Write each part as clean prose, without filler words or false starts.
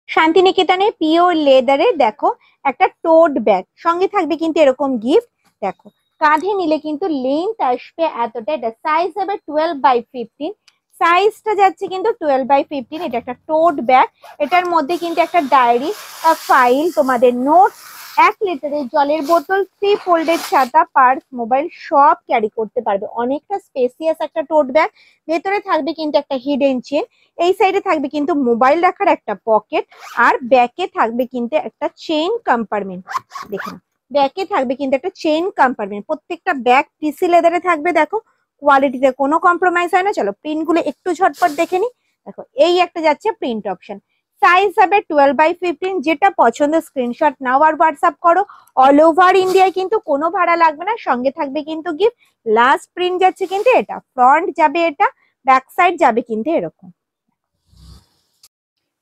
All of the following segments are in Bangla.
শান্তিনিকেতনে পিওর লেদারের দেখো একটা টোট ব্যাগ সঙ্গে থাকবে কিন্তু এরকম গিফট। দেখো কাঁধে নিলে কিন্তু লেন্থ আসবে এতটা, এটা সাইজ হবে 12/15। সাইজটা যাচ্ছে কিন্তু 12/15। এটা একটা টোট ব্যাগ, এটার মধ্যে কিন্তু একটা ডায়েরি, ফাইল, তোমাদের নোট, 1 লিটারের জলের বোতল, 3 ফোল্ডেড ছাতা, পার্স, মোবাইল সব ক্যারি করতে পারবে। অনেকটা স্পেসিয়াস একটা টোট ব্যাগ। ভেতরে থাকবে কিন্তু একটা হিডেন চেন, এই সাইডে থাকবে কিন্তু মোবাইল রাখার একটা পকেট, আর ব্যাকে থাকবে কিন্তু একটা চেইন কম্পার্টমেন্ট। দেখুন ব্যাকে থাকবে কিন্তু একটা চেইন কম্পার্টমেন্ট। প্রত্যেকটা ব্যাগ টিসি লেদারে থাকবে। দেখো কোয়ালিটিতে কোনো কম্প্রোমাইজ হয় না। চলো প্রিন্ট গুলো একটু ঝটপট দেখে নি। দেখো এই একটা যাচ্ছে প্রিন্ট অপশন, সাইজ হবে 12/15। যেটা পছন্দ স্ক্রিনশট নাও আর হোয়াটসঅ্যাপ করো। অল ওভার ইন্ডিয়ায় কিন্তু কোনো ভাড়া লাগবে না, সঙ্গে থাকবে কিন্তু গিফট। লাস্ট প্রিন্ট যাচ্ছে কিন্তু এটা, ফ্রন্ট যাবে এটা, ব্যাক সাইড যাবে কিন্তু এরকম।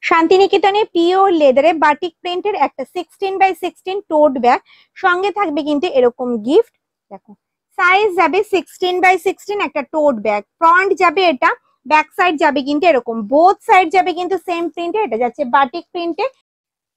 শান্তিনিকেতনে পিওর লেদারে বাটিক প্রিন্টের একটা 16/16 টোট ব্যাগ, সঙ্গে থাকবে কিন্তু এরকম গিফট। দেখো সাইজ যাবে 16/16 একটা টোট ব্যাগ, ফ্রন্ট যাবে এটা, ব্যাক সাইড যাবে কিন্তু এরকম, বোথ সাইড যাবে কিন্তু সেম প্রিন্টে। এটা যাচ্ছে বাটিক প্রিন্টে।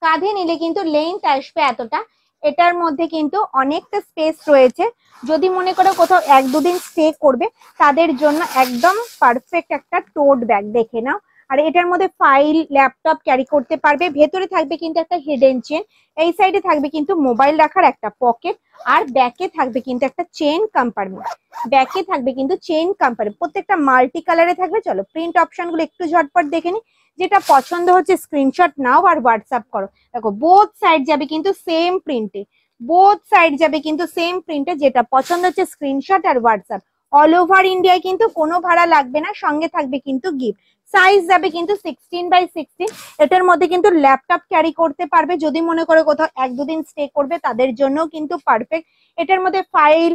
কাঁধে নিলে কিন্তু লেন্থ আসবে এতটা। এটার মধ্যে কিন্তু অনেকটা স্পেস রয়েছে। যদি মনে করো কোথাও 1-2 দিন স্টে করবে, তাদের জন্য একদম পারফেক্ট একটা টোট ব্যাগ। দেখে নাও। আর এটার মধ্যে ফাইল, ল্যাপটপ ক্যারি করতে পারবে। ভেতরে থাকবে কিন্তু একটা হিডেন চেন, এই সাইডে থাকবে কিন্তু মোবাইল রাখার একটা পকেট, আর ব্যাকে থাকবে কিন্তু একটা চেইন কম্পার্টমেন্ট। ব্যাকে থাকবে কিন্তু চেইন কম্পার্টমেন্ট, প্রত্যেকটা মাল্টি কালারে থাকবে। চলো প্রিন্ট অপশন গুলো একটু ঝটপট দেখে নি। যেটা পছন্দ হচ্ছে স্ক্রিনশট নাও আর হোয়াটসঅ্যাপ করো। দেখো বোথ সাইড যাবে কিন্তু সেম প্রিন্টে, বোথ সাইড যাবে কিন্তু সেম প্রিন্টে। যেটা পছন্দ হচ্ছে স্ক্রিনশট আর হোয়াটসঅ্যাপ। অল ওভার ইন্ডিয়ায় কিন্তু কোনো ভাড়া লাগবে না, সঙ্গে থাকবে কিন্তু গিফট। সাইজ যাবে কিন্তু 16/16। এটার মধ্যে কিন্তু ল্যাপটপ ক্যারি করতে পারবে। যদি মনে করো কোথাও 1-2 দিন স্টে করবে, তাদের জন্য কিন্তু পারফেক্ট। এটার মধ্যে ফাইল,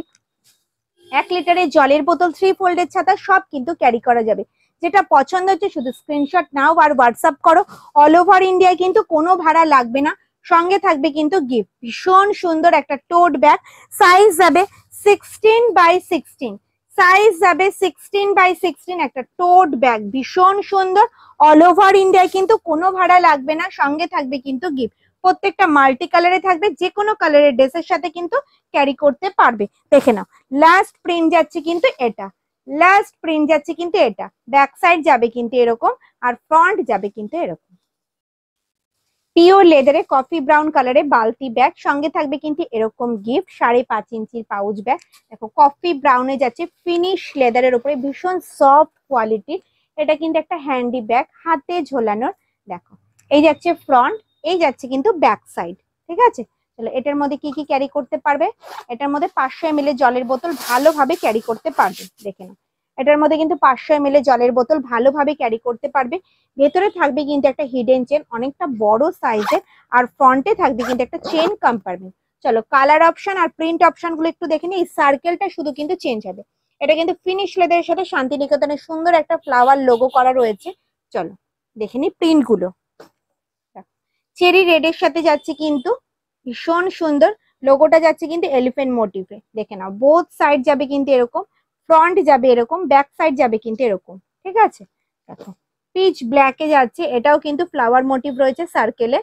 1 লিটারের জলের বোতল, 3 ফোল্ডের ছাতা সব কিন্তু ক্যারি করা যাবে। যেটা পছন্দ হচ্ছে শুধু স্ক্রিনশট নাও আর হোয়াটসঅ্যাপ করো। অল ওভার ইন্ডিয়ায় কিন্তু কোনো ভাড়া লাগবে না, সঙ্গে থাকবে কিন্তু গিফট। ভীষণ সুন্দর একটা টোট ব্যাগ, সাইজ যাবে 16/16। সাইজ যাবে 16/16 একটা টোট ব্যাগ, ভীষণ সুন্দর। অল ওভার ইন্ডিয়ায় কিন্তু কোনো ভাড়া লাগবে না, সঙ্গে থাকবে কিন্তু গিফট। প্রত্যেকটা মাল্টি কালারে থাকবে, যে কোনো কালারের ড্রেসের সাথে কিন্তু ক্যারি করতে পারবে। দেখে নাও লাস্ট প্রিন্ট যাচ্ছে কিন্তু এটা, লাস্ট প্রিন্ট যাচ্ছে কিন্তু এটা, ব্যাক সাইড যাবে কিন্তু এরকম, আর ফ্রন্ট যাবে কিন্তু এরকম। পিওর লেদারে কফি ব্রাউন কালারে বালতি ব্যাগ, সঙ্গে থাকবে কিন্তু এরকম গিফট। 5.5 ইঞ্চির পাউচ ব্যাগ। দেখো কফি ব্রাউনে যাচ্ছে, ফিনিশ লেদারের উপরে, ভীষণ সফট কোয়ালিটি। এটা কিন্তু একটা হ্যান্ডি ব্যাগ, হাতে ঝোলানোর। দেখো এই যাচ্ছে ফ্রন্ট, এই যাচ্ছে কিন্তু ব্যাক সাইড। ঠিক আছে, তাহলে এটার মধ্যে কি কি ক্যারি করতে পারবে? এটার মধ্যে 500 ml জলের বোতল ভালোভাবে ক্যারি করতে পারবে। দেখে নাও এটার মধ্যে কিন্তু 500 ml জলের বোতল ভালোভাবে ক্যারি করতে পারবে। ভেতরে থাকবে কিন্তু একটা হিডেন চেন, অনেকটা বড় সাইজের, আর ফ্রন্টে থাকবে কিন্তু একটা চেন কম্পার্টমেন্ট। চলো কালার অপশন আর প্রিন্ট অপশন গুলো একটু দেখে নিই। এই সার্কেলটা শুধু কিন্তু চেঞ্জ হবে। এটা কিন্তু ফিনিশ লেদারের সাথে শান্তিনিকেতনের সুন্দর একটা ফ্লাওয়ার লোগো করা রয়েছে। চলো দেখে নিই প্রিন্ট গুলো। চেরি রেড এর সাথে যাচ্ছে কিন্তু ভীষণ সুন্দর, লোগোটা যাচ্ছে কিন্তু এলিফ্যান্ট মোটিভে। দেখে নাও বোথ সাইড যাবে কিন্তু এরকম, ফ্রন্ট যাবে এরকম, ব্যাক সাইড যাবে কিন্তু এরকম। ঠিক আছে, দেখো পিচ ব্ল্যাকে যাচ্ছে, এটাও কিন্তু ফ্লাওয়ার মোটিভ রয়েছে সার্কেলে।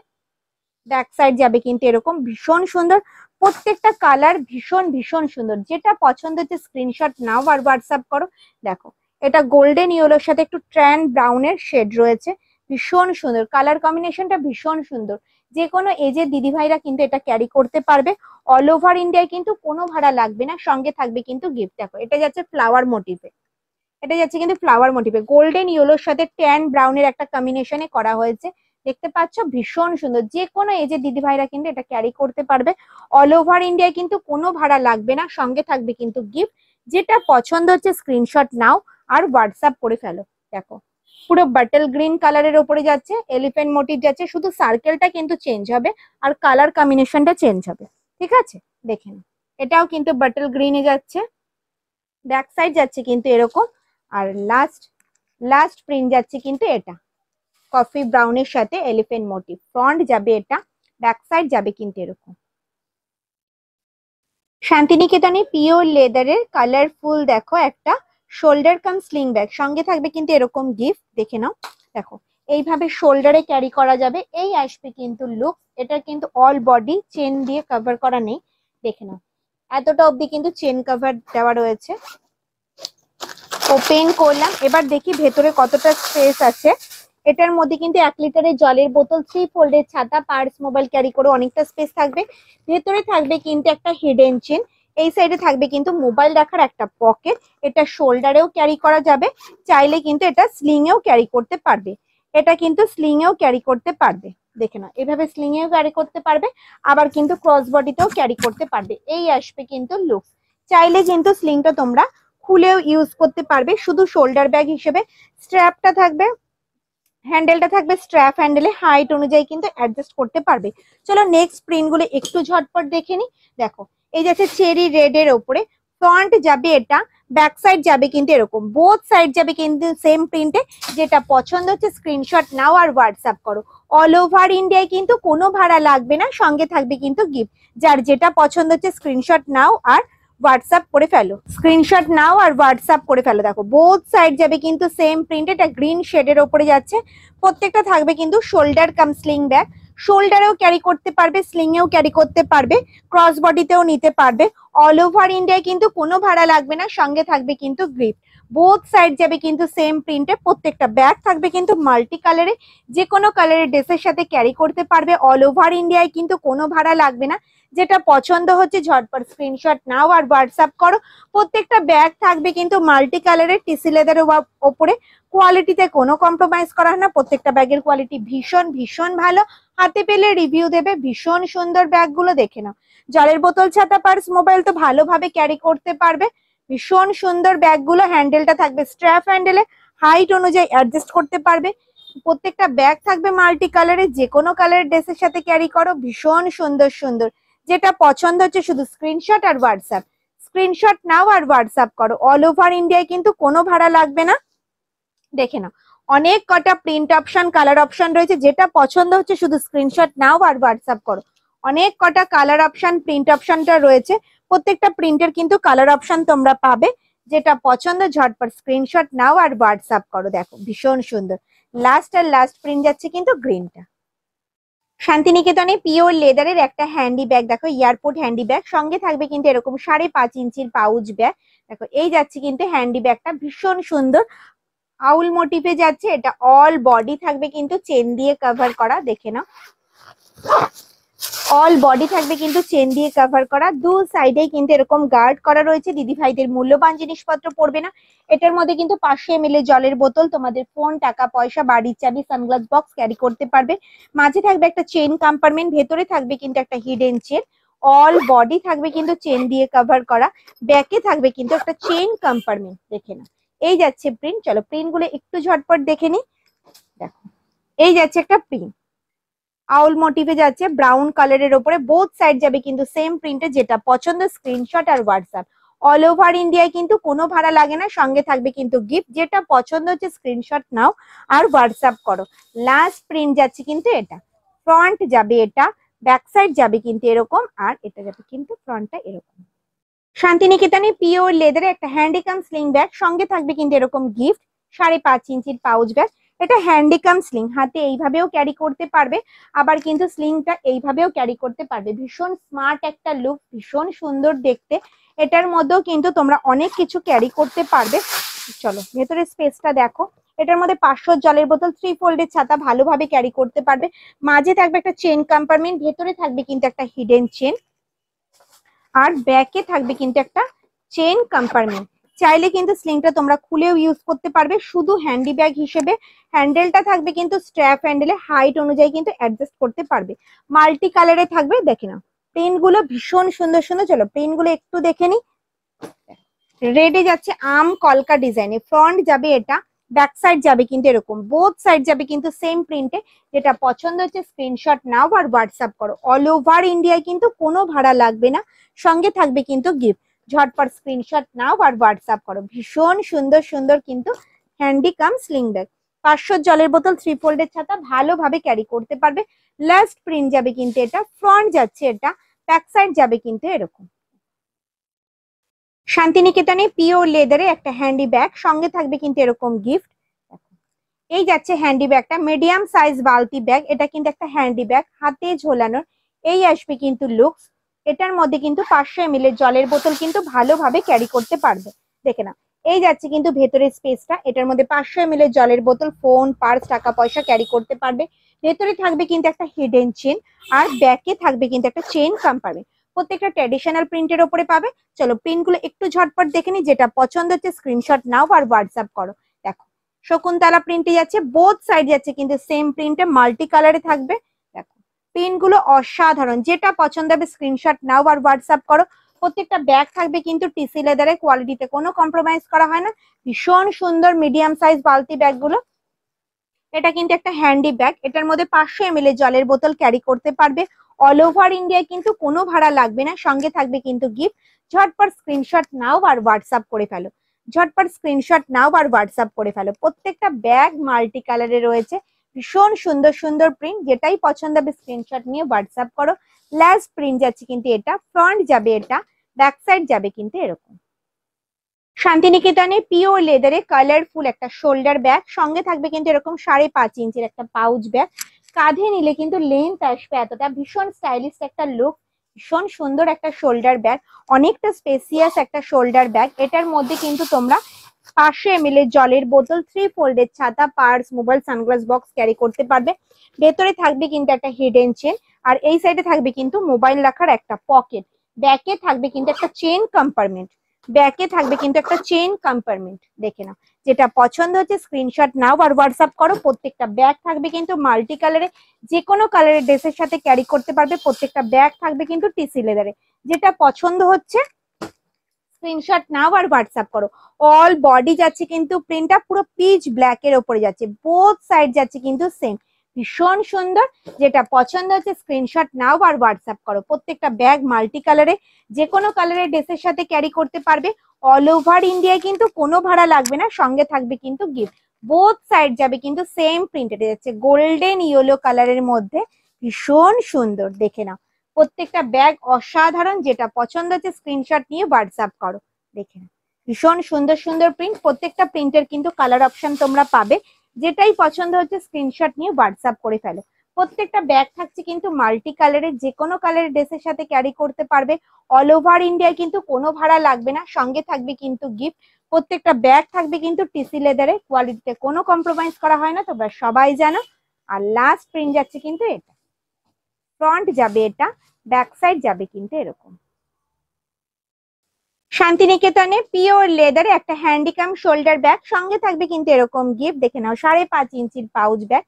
ব্যাক সাইড যাবে কিন্তু এরকম, ভীষণ সুন্দর। প্রত্যেকটা কালার ভীষণ ভীষণ সুন্দর। যেটা পছন্দ হচ্ছে স্ক্রিনশট নাও আর হোয়াটসঅ্যাপ করো। দেখো এটা গোল্ডেন ইয়েলোর সাথে একটু ট্র্যান ব্রাউনের শেড রয়েছে, ভীষণ সুন্দর কালার কম্বিনেশনটা, ভীষণ সুন্দর। যে কোনো এজের দিদি ভাইরা কিন্তু এটা ক্যারি করতে পারবে। অল ওভার ইন্ডিয়ায় কিন্তু কোনো ভাড়া লাগবে না, সঙ্গে থাকবে কিন্তু গিফট। দেখো এটা যাচ্ছে ফ্লাওয়ার মোটিভে, এটা যাচ্ছে কিন্তু ফ্লাওয়ার মোটিভে, গোল্ডেন ইয়েলোর সাথে ট্যান ব্রাউনের একটা কম্বিনেশনে করা হয়েছে। দেখতে পাচ্ছ ভীষণ সুন্দর। যে কোনো এজের দিদি ভাইরা কিন্তু এটা ক্যারি করতে পারবে। অল ওভার ইন্ডিয়ায় কিন্তু কোনো ভাড়া লাগবে না, সঙ্গে থাকবে কিন্তু গিফট। যেটা পছন্দ হচ্ছে স্ক্রিনশট নাও আর হোয়াটসঅ্যাপ করে ফেলো। দেখো পুরো বাটল গ্রিন কালারের ওপরে যাচ্ছে, এলিফ্যান্ট মোটিভ যাচ্ছে, শুধু সার্কেলটা কিন্তু চেঞ্জ হবে আর কালার কম্বিনেশনটা চেঞ্জ হবে। ঠিক আছে, দেখে নাও এটাও কিন্তু বাটল গ্রিনে যাচ্ছে, ব্যাক সাইড যাচ্ছে কিন্তু এরকম, আর লাস্ট লাস্ট প্রিন্ট যাচ্ছে কিন্তু এটা কফি ব্রাউনের সাথে এলিফ্যান্ট মোটিভ। ফ্রন্ট যাবে এটা, ব্যাক সাইড যাবে কিন্তু এরকম। শান্তিনিকেতনে পিওর লেদারের কালারফুল দেখো একটা শোল্ডার কাম স্লিং ব্যাগ, সঙ্গে থাকবে কিন্তু এরকম গিফট। দেখে নাও দেখো এইভাবে শোল্ডারে ক্যারি করা যাবে। এই আসবে কিন্তু লুক। এটার কিন্তু অল বডি চেন দিয়ে কভার করা নেই, দেখে নাও এতটা অবধি কিন্তু চেন কভার দেওয়া রয়েছে। ওপেন করলাম, এবার দেখি ভেতরে কতটা স্পেস আছে। এটার মধ্যে কিন্তু 1 লিটারের জলের বোতল, 3 ফোল্ডের ছাতা, পার্স, মোবাইল ক্যারি করে অনেকটা স্পেস থাকবে। ভেতরে থাকবে কিন্তু একটা হিডেন চেন, এই সাইডে থাকবে কিন্তু মোবাইল রাখার একটা পকেট। এটা শোল্ডারেও ক্যারি করা যাবে, চাইলে কিন্তু এটা স্লিং এও ক্যারি করতে পারবে। এটা কিন্তু স্লিং এও ক্যারি করতে পারবে, দেখে না এভাবে স্লিং এও ক্যারি করতে পারবে, আবার কিন্তু ক্রস বডিতেও ক্যারি করতে পারবে। এই আসবে কিন্তু লুক। চাইলে কিন্তু স্লিংটা তোমরা খুলেও ইউজ করতে পারবে, শুধু শোল্ডার ব্যাগ হিসেবে। স্ট্র্যাপটা থাকবে, হ্যান্ডেলটা থাকবে স্ট্র্যাপ হ্যান্ডেলে, হাইট অনুযায়ী কিন্তু অ্যাডজাস্ট করতে পারবে। চলো নেক্সট প্রিন্ট গুলো একটু ঝটপট দেখে নি। দেখো এই যাচ্ছে চেরি রেড এর ওপরে, ফ্রন্ট যাবে এটা, ব্যাক সাইড যাবে কিন্তু এরকম, বোথ সাইড যাবে কিন্তু সেম প্রিন্টে। যেটা পছন্দ হচ্ছে স্ক্রিনশট নাও আর হোয়াটসঅ্যাপ করো। অল ওভার ইন্ডিয়ায় কিন্তু কোনো ভাড়া লাগবে না, সঙ্গে থাকবে কিন্তু গিফট। যার যেটা পছন্দ হচ্ছে স্ক্রিনশট নাও আর হোয়াটসঅ্যাপ করে ফেলো, স্ক্রিনশট নাও আর হোয়াটসঅ্যাপ করে ফেলো। দেখো বোথ সাইড যাবে কিন্তু সেম প্রিন্ট, এটা গ্রিন শেডের ওপরে যাচ্ছে। প্রত্যেকটা থাকবে কিন্তু শোল্ডার কাম স্লিং ব্যাগ, শোল্ডারেও ক্যারি করতে পারবে, স্লিং এও ক্যারি করতে পারবে, ক্রস বডিতেও নিতে পারবে। অল ওভার ইন্ডিয়ায় কিন্তু কোনো ভাড়া লাগবে না, সঙ্গে থাকবে কিন্তু গিফট। বোথ সাইড যাবে কিন্তু সেম প্রিন্টে, প্রত্যেকটা ব্যাগ থাকবে কিন্তু মাল্টি কালারে, যে কোনো কালারের ড্রেসের সাথে ক্যারি করতে পারবে। অল ওভার ইন্ডিয়ায় কিন্তু কোনো ভাড়া লাগবে না, যেটা পছন্দ হচ্ছে ঝটপট স্ক্রিনশট নাও আর হোয়াটসঅ্যাপ করো। প্রত্যেকটা ব্যাগ থাকবে কিন্তু মাল্টি কালারের টিসি লেদারের ওপরে, কোয়ালিটিতে কোনো কম্প্রোমাইজ করা হয় না। প্রত্যেকটা ব্যাগের কোয়ালিটি ভীষণ ভীষণ ভালো, হাতে পেলে রিভিউ দেবে। ভীষণ সুন্দর ব্যাগগুলো, দেখে নাও। জলের বোতল, ছাতা, পার্স, মোবাইল তো ভালোভাবে ক্যারি করতে পারবে। ভীষণ সুন্দর ব্যাগগুলো, হ্যান্ডেলটা থাকবে স্ট্র্যাপ হ্যান্ডেলে, হাইট অনুযায়ী অ্যাডজাস্ট করতে পারবে। প্রত্যেকটা ব্যাগ থাকবে মাল্টি কালারে, যে কোনো কালারের ড্রেসের সাথে ক্যারি করো। ভীষণ সুন্দর সুন্দর, যেটা পছন্দ হচ্ছে শুধু স্ক্রিনশট আর হোয়াটসঅ্যাপ, স্ক্রিনশট নাও আর হোয়াটসঅ্যাপ করো। অল ওভার ইন্ডিয়ায় কিন্তু কোনো ভাড়া লাগবে না, দেখে নাও। অনেক কটা প্রিন্ট অপশন, কালার অপশন রয়েছে, যেটা পছন্দ হচ্ছে শুধু স্ক্রিনশট নাও আর হোয়াটসঅ্যাপ করো। অনেক কটা কালার অপশন, প্রিন্ট অপশনটা রয়েছে, প্রত্যেকটা প্রিন্টের কিন্তু কালার অপশন তোমরা পাবে। যেটা পছন্দ ঝটপট স্ক্রিনশট নাও আর হোয়াটসঅ্যাপ করো। দেখো ভীষণ সুন্দর। লাস্ট আর লাস্ট প্রিন্ট যাচ্ছে কিন্তু গ্রিনটা। শান্তিনিকেতনে পিওর লেদারের একটা হ্যান্ডি ব্যাগ, দেখো এয়ারপোর্ট হ্যান্ডি ব্যাগ, সঙ্গে থাকবে কিন্তু এরকম 5.5 ইঞ্চির পাউচ ব্যাগ। দেখো এই যাচ্ছে কিন্তু হ্যান্ডি ব্যাগটা, ভীষণ সুন্দর আউল মোটিভে যাচ্ছে। এটা অল বডি থাকবে কিন্তু চেন দিয়ে কভার করা, দেখে নাও। অল বডি থাকবে কিন্তু চেন দিয়ে কভার করা, দু সাইডে কিন্তু এরকম গার্ড করা রয়েছে। দিদি ভাইদের মূল্যবান জিনিসপত্র পড়বে না। এটার মধ্যে কিন্তু 500 ml জলের বোতল, তোমাদের ফোন, টাকা পয়সা, বাড়ির চাবি, সানগ্লাস বক্স ক্যারি করতে পারবে। মাঝে থাকবে একটা চেন কম্পার্টমেন্ট, ভেতরে থাকবে কিন্তু একটা হিডেন চেন। অল বডি থাকবে কিন্তু চেন দিয়ে কভার করা, ব্যাকে থাকবে কিন্তু একটা চেন কম্পার্টমেন্ট, দেখে না। এই যাচ্ছে প্রিন্ট। চলো প্রিন্ট গুলো একটু ঝটপট দেখে নি। দেখো এই যাচ্ছে একটা প্রিন্ট, আউল মোটিভে যাচ্ছে ব্রাউন কালারের ওপরে, বোথ সাইড যাবে কিন্তু সেম প্রিন্টে। যেটা পছন্দ স্ক্রিনশট আর হোয়াটসঅ্যাপ। অল ওভার ইন্ডিয়ায় কিন্তু কোনো ভাড়া লাগে না, সঙ্গে থাকবে কিন্তু গিফট। যেটা পছন্দ হচ্ছে স্ক্রিনশট নাও আর হোয়াটসঅ্যাপ করো। লাস্ট প্রিন্ট যাচ্ছে কিন্তু এটা, ফ্রন্ট যাবে এটা, ব্যাক সাইড যাবে কিন্তু এরকম, আর এটা যাবে কিন্তু ফ্রন্টটা এরকম। শান্তিনিকেতনে পিওর লেদারে একটা হ্যান্ডিকাম স্লিং ব্যাগ, সঙ্গে থাকবে কিন্তু এরকম গিফট 5.5 ইঞ্চির পাউচ ব্যাগ। এটা হ্যান্ডিকাম স্লিং, হাতে এইভাবেও ক্যারি করতে পারবে, আবার কিন্তু স্লিংটা এইভাবেও ক্যারি করতে পারবে। ভীষণ স্মার্ট একটা লুক, ভীষণ সুন্দর দেখতে। এটার মধ্যেও কিন্তু তোমরা অনেক কিছু ক্যারি করতে পারবে। চলো ভেতরে স্পেসটা দেখো। এটার মধ্যে 500 জলের বোতল, 3 ফোল্ডের ছাতা ভালোভাবে ক্যারি করতে পারবে। মাঝে থাকবে একটা চেন কম্পার্টমেন্ট, ভেতরে থাকবে কিন্তু একটা হিডেন চেন, আর ব্যাকে থাকবে কিন্তু একটা চেন কম্পার্টমেন্ট। চাইলে কিন্তু স্লিংটা তোমরা খুলেও ইউজ করতে পারবে শুধু হ্যান্ডি ব্যাগ হিসেবে। হ্যান্ডেলটা থাকবে কিন্তু স্ট্র্যাপ হ্যান্ডেলে, হাইট অনুযায়ী কিন্তু অ্যাডজাস্ট করতে পারবে। মাল্টি কালারে থাকবে, দেখে নাও। প্রিন্ট গুলো ভীষণ সুন্দর সুন্দর। চলো প্রিন্ট গুলো একটু দেখে নি। রেডে যাচ্ছে আম কলকা ডিজাইনে, ফ্রন্ট যাবে এটা, ব্যাক সাইড যাবে কিন্তু এরকম, বোথ সাইড যাবে কিন্তু সেম প্রিন্টে। যেটা পছন্দ হচ্ছে স্ক্রিনশট নাও আর হোয়াটসঅ্যাপ করো। অল ওভার ইন্ডিয়ায় কিন্তু কোনো ভাড়া লাগবে না, সঙ্গে থাকবে কিন্তু গিফট। ঝটপট স্ক্রিনশট নাও আর হোয়াটসঅ্যাপ করো। ভীষণ সুন্দর সুন্দর কিন্তু হ্যান্ডিকাম স্লিং ব্যাগ। 500 জলের বোতল, 3 ফোল্ডের ছাতা ভালোভাবে ক্যারি করতে পারবে। লাস্ট প্রিন্ট যাবে কিন্তু এটা, ফ্রন্ট যাচ্ছে এটা, ব্যাক সাইড যাবে কিন্তু এরকম। শান্তিনিকেতনে পিওর লেদারে একটা হ্যান্ডি ব্যাগ, সঙ্গে থাকবে কিন্তু এরকম গিফট। এই যাচ্ছে হ্যান্ডি ব্যাগটা, মিডিয়াম সাইজ বালতি ব্যাগ, এটা কিন্তু একটা হ্যান্ডি ব্যাগ হাতে ঝোলানোর। এই আসবে কিন্তু লুকস। এটার মধ্যে কিন্তু 500 ml এর জলের বোতল কিন্তু ভালোভাবে ক্যারি করতে পারবে। দেখে না, এই যাচ্ছে কিন্তু ভেতরের স্পেসটা, এটার মধ্যে 500 ml এর জলের বোতল, ফোন, পার্স, টাকা পয়সা ক্যারি করতে পারবে। ভেতরে থাকবে কিন্তু একটা হিডেন চেন, আর ব্যাকে থাকবে কিন্তু একটা চেন কম্পার্টমেন্ট। প্রত্যেকটা ট্র্যাডিশনাল প্রিন্টের ওপরে পাবে। চলো প্রিন্টগুলো একটু ঝটপট দেখে নি, যেটা পছন্দ হচ্ছে স্ক্রিনশট নাও আর হোয়াটসঅ্যাপ করো। দেখো শকুন্তলা প্রিন্টে যাচ্ছে, বোথ সাইড যাচ্ছে কিন্তু সেম প্রিন্টে, মাল্টি কালারে থাকবে। দেখো প্রিন্ট গুলো অসাধারণ, যেটা পছন্দ হবে স্ক্রিনশট নাও আর হোয়াটসঅ্যাপ করো। প্রত্যেকটা ব্যাগ থাকবে কিন্তু টিসি লেদারের, কোয়ালিটিতে কোনো কম্প্রোমাইজ করা হয় না। ভীষণ সুন্দর মিডিয়াম সাইজ বালতি ব্যাগ গুলো। এটা কিন্তু একটা হ্যান্ডি ব্যাগ, এটার মধ্যে 500 ml এর জলের বোতল ক্যারি করতে পারবে। অল ওভার ইন্ডিয়ায় কিন্তু কোনো ভাড়া লাগবে না, সঙ্গে থাকবে কিন্তু গিফট। ঝটপট স্ক্রিনশট নাও আর হোয়াটসঅ্যাপ করে ফেলো। ঝটপট স্ক্রিনশট নাও আর হোয়াটসঅ্যাপ করে ফেলো। প্রত্যেকটা ব্যাগ মাল্টি কালারে রয়েছে, ভীষণ সুন্দর সুন্দর প্রিন্ট, যেটাই পছন্দ হবে স্ক্রিনশট নিয়ে হোয়াটসঅ্যাপ করো। লাস্ট প্রিন্ট যাচ্ছে কিন্তু এটা, ফ্রন্ট যাবে এটা, ব্যাক সাইড যাবে কিন্তু এরকম। শান্তিনিকেতনে পিওর লেদারে কালারফুল একটা শোল্ডার ব্যাগ, সঙ্গে থাকবে কিন্তু এরকম 5.5 ইঞ্চির একটা পাউচ ব্যাগ। কাঁধে নিলে কিন্তু লেন্থ আসবে এতটা, ভীষণ স্টাইলিশ একটা লুক। ভীষণ সুন্দর একটা শোল্ডার ব্যাগ, অনেকটা স্পেসিয়াস একটা শোল্ডার ব্যাগ। এটার মধ্যে কিন্তু তোমরা 500 ml এর জলের বোতল, 3 ফোল্ডের ছাতা, purse, mobile, sunglass box carry করতে পারবে। ভেতরে থাকবে কিন্তু একটা হিডেন চেন, আর এই সাইডে থাকবে কিন্তু মোবাইল রাখার একটা পকেট। ব্যাকে থাকবে কিন্তু একটা চেন কম্পার্টমেন্ট। ব্যাকে থাকবে কিন্তু একটা চেন কম্পার্টমেন্ট। দেখে নাও, যেটা পছন্দ হচ্ছে স্ক্রিনশট নাও আর হোয়াটসঅ্যাপ করো। প্রত্যেকটা ব্যাগ থাকবে কিন্তু মাল্টি কালারে, যে কোনো কালারের ড্রেসের সাথে ক্যারি করতে পারবে। প্রত্যেকটা ব্যাগ থাকবে কিন্তু টিসি লেদারে। যেটা পছন্দ হচ্ছে স্ক্রিনশট নাও আর হোয়াটসঅ্যাপ করো। অল বডি যাচ্ছে কিন্তু প্রিন্টটা পুরো পিচ ব্ল্যাক এর উপরে যাচ্ছে, বোথ সাইড যাচ্ছে কিন্তু সেম, ভীষণ সুন্দর। যেটা পছন্দ হচ্ছে স্ক্রিনশট নাও আর হোয়াটসঅ্যাপ করো। প্রত্যেকটা ব্যাগ মাল্টি কালারে, যে কোনো কালারের ড্রেসের সাথে ক্যারি করতে পারবে। অল ওভার ইন্ডিয়ায় কিন্তু কোনো ভাড়া লাগবে না, সঙ্গে থাকবে কিন্তু গিফট। বোথ সাইড যাবে কিন্তু সেম প্রিন্টেড যাচ্ছে, গোল্ডেন ইয়েলো কালারের মধ্যে, ভীষণ সুন্দর। দেখে নাও প্রত্যেকটা ব্যাগ অসাধারণ, যেটা পছন্দ হচ্ছে স্ক্রিনশট নিয়ে হোয়াটসঅ্যাপ করো। দেখে নাও ভীষণ সুন্দর সুন্দর প্রিন্ট, প্রত্যেকটা প্রিন্টের কিন্তু কালার অপশন তোমরা পাবে। যেটাই পছন্দ হচ্ছে স্ক্রিনশট নিয়ে হোয়াটসঅ্যাপ করে ফেলো। প্রত্যেকটা ব্যাগ থাকছে কিন্তু মাল্টি কালারের, যে কোনো কালারের ড্রেসের সাথে ক্যারি করতে পারবে। অল ওভার ইন্ডিয়ায় কিন্তু কোনো ভাড়া লাগবে না, সঙ্গে থাকবে কিন্তু গিফট। প্রত্যেকটা ব্যাগ থাকবে কিন্তু টিসি লেদারে, কোয়ালিটিতে কোনো কম্প্রোমাইজ করা হয় না, তোমরা সবাই জানো। আর লাস্ট প্রিন্ট যাচ্ছে কিন্তু এটা, ফ্রন্ট যাবে এটা, ব্যাক সাইড যাবে কিন্তু এরকম। শান্তিনিকেতনে পিওর লেদারে একটা হ্যান্ডিক্যাম শোল্ডার ব্যাগ, সঙ্গে থাকবে কিন্তু এরকম গিফট। দেখে নাও 5.5 ইঞ্চির পাউচ ব্যাগ,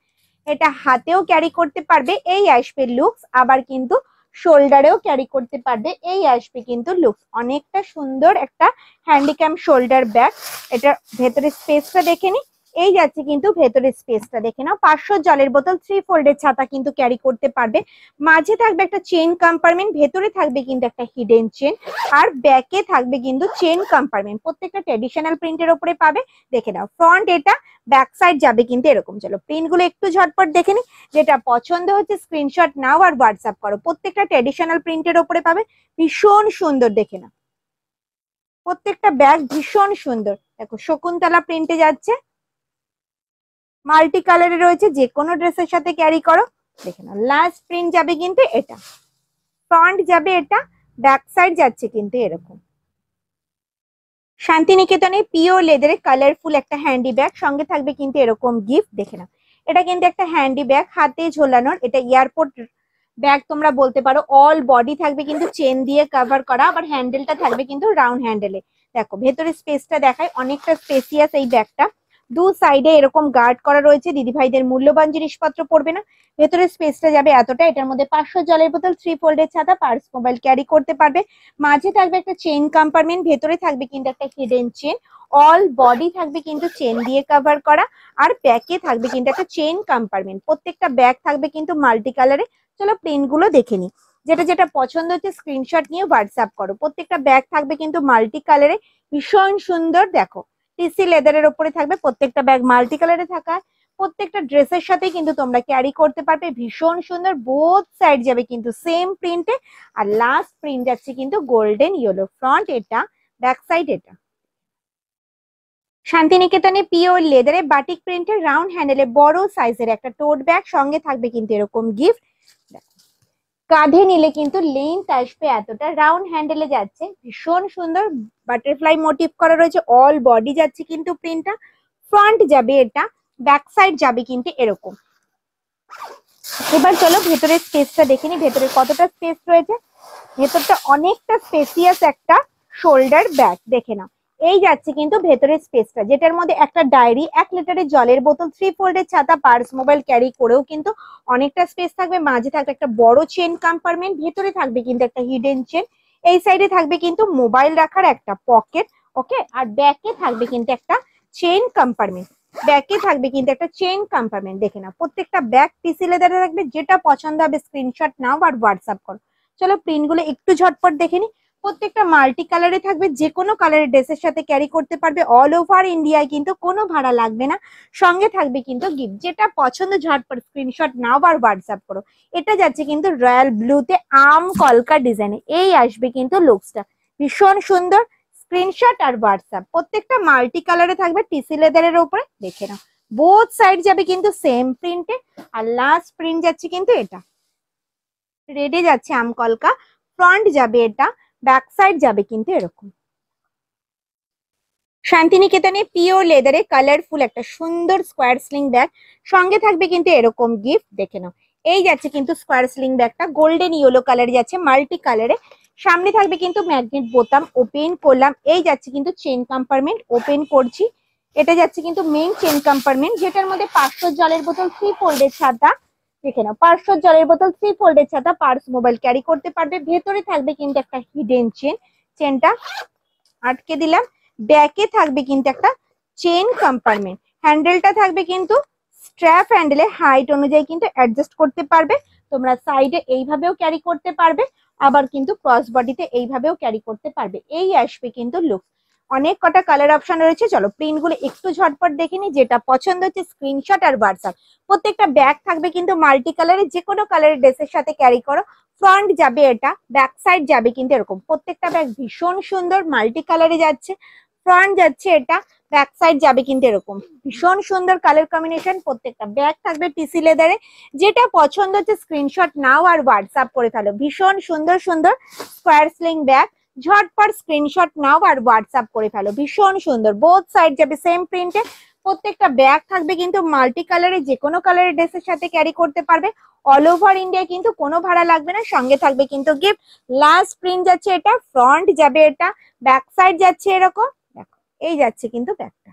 এটা হাতেও ক্যারি করতে পারবে, এই আসবে লুকস। আবার কিন্তু শোল্ডারেও ক্যারি করতে পারবে, এই আসবে কিন্তু লুকস। অনেকটা সুন্দর একটা হ্যান্ডিক্যাম শোল্ডার ব্যাগ। এটা ভেতরে স্পেসটা দেখে নি, এই যাচ্ছে কিন্তু ভেতরের স্পেসটা দেখে নাও। 500 জলের বোতল, 3 ফোল্ডের ছাতা কিন্তু ক্যারি করতে পারবে। মাঝে থাকবে একটা চেইন কম্পার্টমেন্ট, ভেতরে থাকবে কিন্তু একটা হিডেন চেন, আর ব্যাকে থাকবে কিন্তু চেন কম্পার্টমেন্ট। প্রত্যেকটা ট্র্যাডিশনাল প্রিন্টের উপরে পাবে। দেখে নাও ফ্রন্ট এটা, ব্যাক সাইড যাবে কিন্তু এরকম। চলো প্রিন্ট গুলো একটু ঝটপট দেখে নি, যেটা পছন্দ হচ্ছে স্ক্রিনশট নাও আর হোয়াটসঅ্যাপ করো। প্রত্যেকটা ট্র্যাডিশনাল প্রিন্টের উপরে পাবে, ভীষণ সুন্দর। দেখে নাও প্রত্যেকটা ব্যাগ ভীষণ সুন্দর। দেখো শকুন্তলা প্রিন্টে যাচ্ছে, মাল্টি কালারে রয়েছে, যে কোনো ড্রেসের সাথে ক্যারি করো। দেখে নাও লাস্ট প্রিন্ট যাবে কিন্তু এটা, ফ্রন্ট যাবে এটা, ব্যাক সাইড যাচ্ছে কিন্তু এরকম। শান্তিনিকেতনে পিওর লেদারে কালারফুল একটা হ্যান্ডি ব্যাগ, সঙ্গে থাকবে কিন্তু এরকম গিফট। দেখে নাও এটা কিন্তু একটা হ্যান্ডি ব্যাগ, হাতে ঝোলানোর। এটা এয়ারপোর্ট ব্যাগ তোমরা বলতে পারো। অল বডি থাকবে কিন্তু চেন দিয়ে কভার করা, আবার হ্যান্ডেলটা থাকবে কিন্তু রাউন্ড হ্যান্ডেলে। দেখো ভেতরে স্পেসটা দেখায়, অনেকটা স্পেসিয়াস এই ব্যাগটা। দু সাইডে এরকম গার্ড করা রয়েছে, দিদিভাইদের মূল্যবান জিনিসপত্র পড়বে না। ভেতরে স্পেসটা যাবে এতটা, এটার মধ্যে 500 জলের বোতল, 3 ফোল্ডের ছাতা, পার্স, মোবাইল ক্যারি করতে পারবে। মাঝে থাকবে একটা চেইন কম্পার্টমেন্ট, ভেতরে থাকবে কিন্তু একটা হিডেন চেন। অল বডি থাকবে কিন্তু চেন দিয়ে কভার করা, আর ব্যাকে থাকবে কিন্তু একটা চেইন কম্পার্টমেন্ট। প্রত্যেকটা ব্যাগ থাকবে কিন্তু মাল্টি কালারে। চলো প্রিন্ট গুলো দেখে নি, যেটা যেটা পছন্দ হচ্ছে স্ক্রিনশট নিয়ে হোয়াটসঅ্যাপ করো। প্রত্যেকটা ব্যাগ থাকবে কিন্তু মাল্টি কালারে, ভীষণ সুন্দর। দেখো টিসি লেদারের উপরে থাকবে, প্রত্যেকটা ব্যাগ মাল্টি কালারে থাকা। প্রত্যেকটা ড্রেসের সাথে কিন্তু তোমরা ক্যারি করতে পারবে, ভীষণ সুন্দর। বোথ সাইড যাবে কিন্তু সেম প্রিন্টে, আর লাস্ট প্রিন্ট যাচ্ছে কিন্তু গোল্ডেন ইয়েলো। ফ্রন্ট এটা, ব্যাক সাইড এটা। শান্তিনিকেতনে পিওর লেদারে বাটিক প্রিন্টের রাউন্ড হ্যান্ডেলে বড় সাইজের একটা টোট ব্যাগ, সঙ্গে থাকবে কিন্তু এরকম গিফট। কাঁধে নিলে কিন্তু লেন্থ আসবে এতটা, রাউন্ড হ্যান্ডেলে যাচ্ছে, ভীষণ সুন্দর বাটারফ্লাই মোটিভ করা রয়েছে, অল বডি যাচ্ছে কিন্তু প্রিন্টটা। ফ্রন্ট যাবে এটা, ব্যাক সাইড যাবে কিন্তু এরকম। এবার চলো ভেতরের স্পেসটা দেখে নি, ভেতরে কতটা স্পেস রয়েছে। ভেতরটা অনেকটা স্পেসিয়াস একটা শোল্ডার ব্যাগ, দেখে নাও। এই যাচ্ছে কিন্তু ভেতরের স্পেসটা, যেটার মধ্যে একটা ডায়েরি, 1 লিটারের জলের বোতল, 3 ফোল্ডের ছাতা, পার্স, মোবাইল ক্যারি করেও কিন্তু অনেকটা স্পেস থাকবে। মাঝে থাকবে একটা বড় চেন কম্পার্টমেন্ট, ভেতরে থাকবে কিন্তু একটা হিডেন চেন, এই সাইডে থাকবে কিন্তু মোবাইল রাখার একটা পকেট। ওকে, আর ব্যাকে থাকবে কিন্তু একটা চেন কম্পার্টমেন্ট, ব্যাকে থাকবে কিন্তু একটা চেন কম্পার্টমেন্ট। দেখে নাও প্রত্যেকটা ব্যাগ পিসি লেদারে থাকবে। যেটা পছন্দ হবে স্ক্রিনশট নাও আর হোয়াটসঅ্যাপ করো। চলো প্রিন্ট গুলো একটু ঝটপট দেখে নি। প্রত্যেকটা মাল্টি কালারে থাকবে, যে কোনো কালারের ড্রেসের সাথে ক্যারি করতে পারবে। অল ওভার ইন্ডিয়ায় কিন্তু কোনো ভাড়া লাগবে না, সঙ্গে থাকবে কিন্তু গিফট। যেটা পছন্দ ঝটপট স্ক্রিনশট নাও আর হোয়াটসঅ্যাপ করো। এটা যাচ্ছে কিন্তু রয়্যাল ব্লুতে আম কলকা ডিজাইনে, এই আসবে কিন্তু লুকসটা, ভীষণ সুন্দর। স্ক্রিনশট আর হোয়াটসঅ্যাপ, প্রত্যেকটা মাল্টি কালারে থাকবে টিসি লেদারের উপরে। দেখে নাও বোথ সাইড যাবে কিন্তু সেম প্রিন্টে। আর লাস্ট প্রিন্ট যাচ্ছে কিন্তু এটা, রেডে যাচ্ছে আম কলকা, ফ্রন্ট যাবে এটা, ব্যাক সাইড যাবে কিন্তু এরকম। শান্তিনিকেতনে পিওর লেদারে কালারফুল একটা সুন্দর স্কোয়ার স্লিং ব্যাগ, সঙ্গে থাকবে কিন্তু এরকম গিফট। দেখে নাও এই যাচ্ছে কিন্তু স্কোয়ার স্লিং ব্যাগটা, গোল্ডেন ইয়েলো কালার যাচ্ছে মাল্টি কালারে। সামনে থাকবে কিন্তু ম্যাগনেট বোতাম, ওপেন করলাম। এই যাচ্ছে কিন্তু চেন কম্পার্টমেন্ট, ওপেন করছি। এটা যাচ্ছে কিন্তু মেইন চেন কম্পার্টমেন্ট, যেটার মধ্যে 500 জলের বোতল, 3 ফোল্ডের ছাতা। দেখে নাও 500 জলের বোতল, 3 ফোল্ডের ছাতা, পার্স, মোবাইল ক্যারি করতে পারবে। ভেতরে থাকবে কিন্তু একটা হিডেন চেন, চেনটা আটকে দিলাম। ব্যাকে থাকবে কিন্তু একটা চেন কম্পার্টমেন্ট, হ্যান্ডেলটা থাকবে কিন্তু স্ট্র্যাপ হ্যান্ডেলে, হাইট অনুযায়ী কিন্তু অ্যাডজাস্ট করতে পারবে। তোমরা সাইডে এইভাবেও ক্যারি করতে পারবে, আবার কিন্তু ক্রস বডিতে এইভাবেও ক্যারি করতে পারবে। এই আসবে কিন্তু লুক। অনেক কটা কালার অপশন রয়েছে, চলো প্রিন্ট গুলো একটু ঝটপট দেখে নি। যেটা পছন্দ হচ্ছে স্ক্রিনশট আর হোয়াটসঅ্যাপ। প্রত্যেকটা ব্যাগ থাকবে কিন্তু মাল্টি কালারে, যে কোনো কালারের ড্রেসের সাথে ক্যারি করো। ফ্রন্ট যাবে এটা, ব্যাক সাইড যাবে কিন্তু এরকম। প্রত্যেকটা ব্যাগ ভীষণ সুন্দর মাল্টি কালারে যাচ্ছে, ফ্রন্ট যাচ্ছে এটা, ব্যাক সাইড যাবে কিন্তু এরকম। ভীষণ সুন্দর কালার কম্বিনেশন, প্রত্যেকটা ব্যাগ থাকবে টিসি লেদারে। যেটা পছন্দ হচ্ছে স্ক্রিনশট নাও আর হোয়াটসঅ্যাপ করে ফেলো। ভীষণ সুন্দর সুন্দর স্কোয়ার স্লিং ব্যাগ, ঝটপট স্ক্রিনশট নাও আর হোয়াটসঅ্যাপ করে ফেলো। ভীষণ সুন্দর, বোথ সাইড যাবে সেম প্রিন্টে। প্রত্যেকটা ব্যাগ থাকবে কিন্তু মাল্টি কালারে, যে কোনো কালারের ড্রেসের সাথে ক্যারি করতে পারবে। অল ওভার ইন্ডিয়া কিন্তু কোনো ভাড়া লাগবে না, সঙ্গে থাকবে কিন্তু গিফট। লাস্ট প্রিন্ট যাচ্ছে এটা, ফ্রন্ট যাবে এটা, ব্যাক সাইড যাচ্ছে এরকম। দেখো এই যাচ্ছে কিন্তু ব্যাগটা।